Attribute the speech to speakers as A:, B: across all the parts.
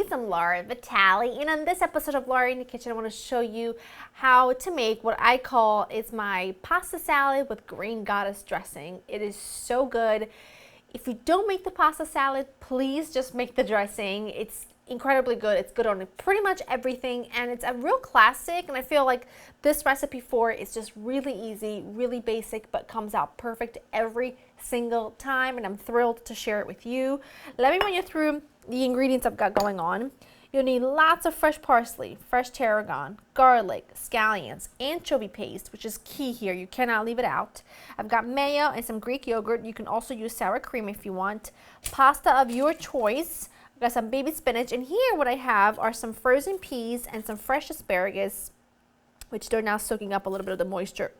A: everybody, I'm Laura Vitale, and on this episode of Laura in the Kitchen I want to show you how to make what I call is my pasta salad with green goddess dressing. It is so good. If you don't make the pasta salad, please just make the dressing. It's incredibly good. It's good on pretty much everything, and it's a real classic, and I feel like this recipe for it is just really easy, really basic, but comes out perfect every single time, and I'm thrilled to share it with you. Let me run you through the ingredients I've got going on. You'll need lots of fresh parsley, fresh tarragon, garlic, scallions, anchovy paste, which is key here. You cannot leave it out. I've got mayo and some Greek yogurt. You can also use sour cream if you want. Pasta of your choice. I've got some baby spinach, and here what I have are some frozen peas and some fresh asparagus, which they're now soaking up a little bit of the moisture.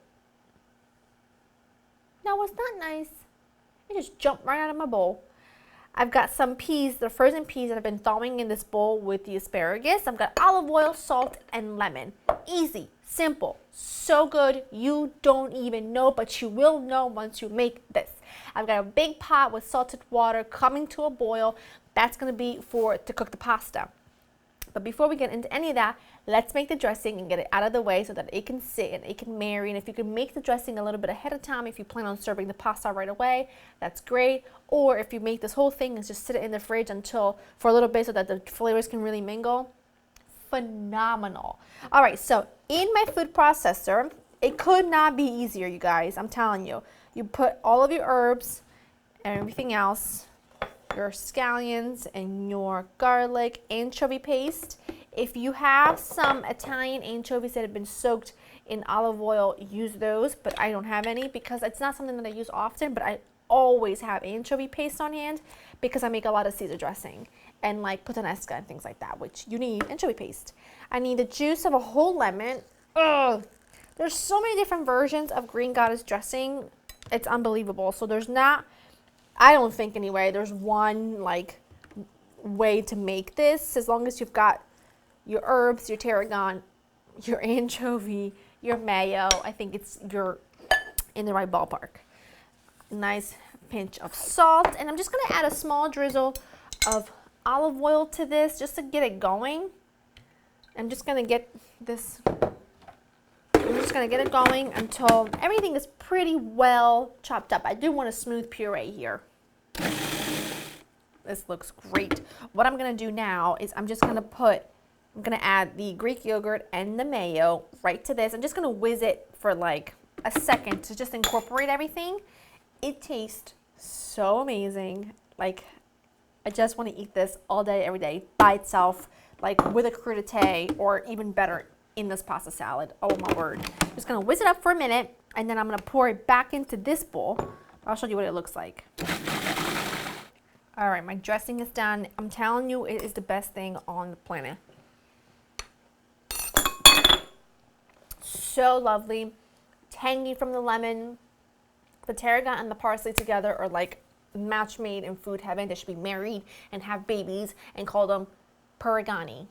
A: Now, what's not nice, it just jumped right out of my bowl. I've got some peas, the frozen peas that I've been thawing in this bowl with the asparagus. I've got olive oil, salt, and lemon. Easy, simple, so good. You don't even know, but you will know once you make this. I've got a big pot with salted water coming to a boil. That's going to be to cook the pasta. But before we get into any of that, let's make the dressing and get it out of the way so that it can sit and it can marry. And if you can make the dressing a little bit ahead of time, if you plan on serving the pasta right away, that's great. Or if you make this whole thing and just sit it in the fridge for a little bit so that the flavors can really mingle, phenomenal. All right, so in my food processor, it could not be easier, you guys. I'm telling you. You put all of your herbs and everything else, your scallions and your garlic, anchovy paste. If you have some Italian anchovies that have been soaked in olive oil, use those, but I don't have any because it's not something that I use often, but I always have anchovy paste on hand because I make a lot of Caesar dressing and like puttanesca and things like that, which you need anchovy paste. I need the juice of a whole lemon. Ugh. There's so many different versions of green goddess dressing. It's unbelievable. So there's not, I don't think anyway, there's one like way to make this. As long as you've got your herbs, your tarragon, your anchovy, your mayo, I think you're in the right ballpark. Nice pinch of salt, and I'm just going to add a small drizzle of olive oil to this just to get it going. I'm just going to get it going until everything is pretty well chopped up. I do want a smooth puree here. This looks great. What I'm going to do now is I'm going to add the Greek yogurt and the mayo right to this. I'm just going to whiz it for like a second to just incorporate everything. It tastes so amazing. Like, I just want to eat this all day, every day, by itself, like with a crudité, or even better, in this pasta salad. Oh my word. Just going to whiz it up for a minute, and then I'm going to pour it back into this bowl. I'll show you what it looks like. All right, my dressing is done. I'm telling you, it is the best thing on the planet. So lovely, tangy from the lemon. The tarragon and the parsley together are like match made in food heaven. They should be married and have babies and call them Paragani.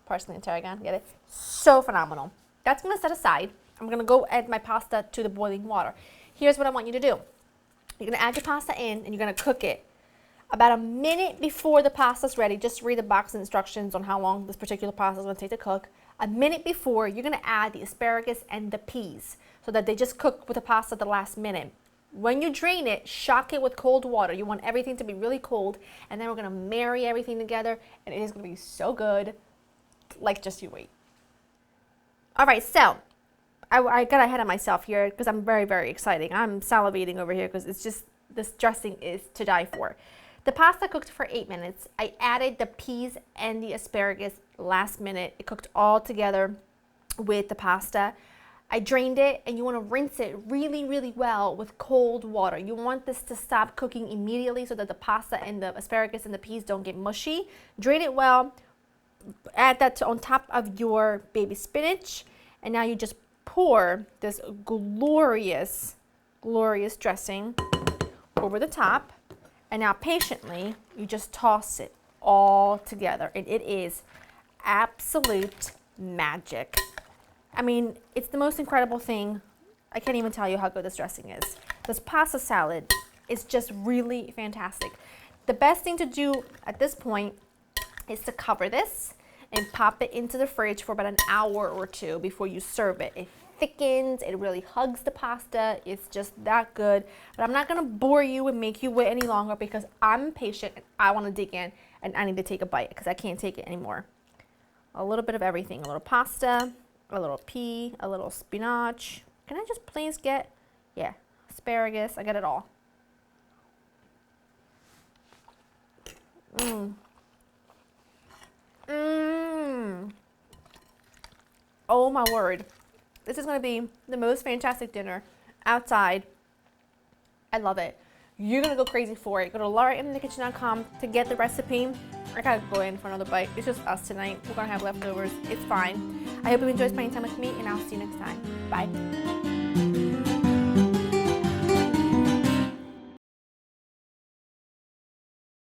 A: Parsley and tarragon, get it? So phenomenal. That's going to set aside. I'm going to go add my pasta to the boiling water. Here's what I want you to do. You're going to add your pasta in and you're going to cook it. About a minute before the pasta's ready, just read the box instructions on how long this particular pasta is going to take to cook. A minute before, you're going to add the asparagus and the peas so that they just cook with the pasta at the last minute. When you drain it, shock it with cold water. You want everything to be really cold, and then we're going to marry everything together, and it is going to be so good. Like, just you wait. All right, so I got ahead of myself here because I'm very, very excited. I'm salivating over here because it's just, this dressing is to die for. The pasta cooked for 8 minutes. I added the peas and the asparagus last minute. It cooked all together with the pasta. I drained it, and you want to rinse it really, really well with cold water. You want this to stop cooking immediately so that the pasta and the asparagus and the peas don't get mushy. Drain it well. Add that on top of your baby spinach, and now you just pour this glorious, glorious dressing over the top. And now patiently, you just toss it all together, and it is absolute magic. I mean, it's the most incredible thing. I can't even tell you how good this dressing is. This pasta salad is just really fantastic. The best thing to do at this point is to cover this and pop it into the fridge for about an hour or two before you serve it. It thickens, it really hugs the pasta. It's just that good. But I'm not gonna bore you and make you wait any longer because I'm impatient and I wanna dig in and I need to take a bite because I can't take it anymore. A little bit of everything, a little pasta, a little pea, a little spinach. Can I just please get, yeah, asparagus, I got it all. Oh my word. This is gonna be the most fantastic dinner outside. I love it. You're gonna go crazy for it. Go to laurainthekitchen.com to get the recipe. I gotta go in for another bite. It's just us tonight. We're gonna have leftovers. It's fine. I hope you enjoy spending time with me and I'll see you next time. Bye.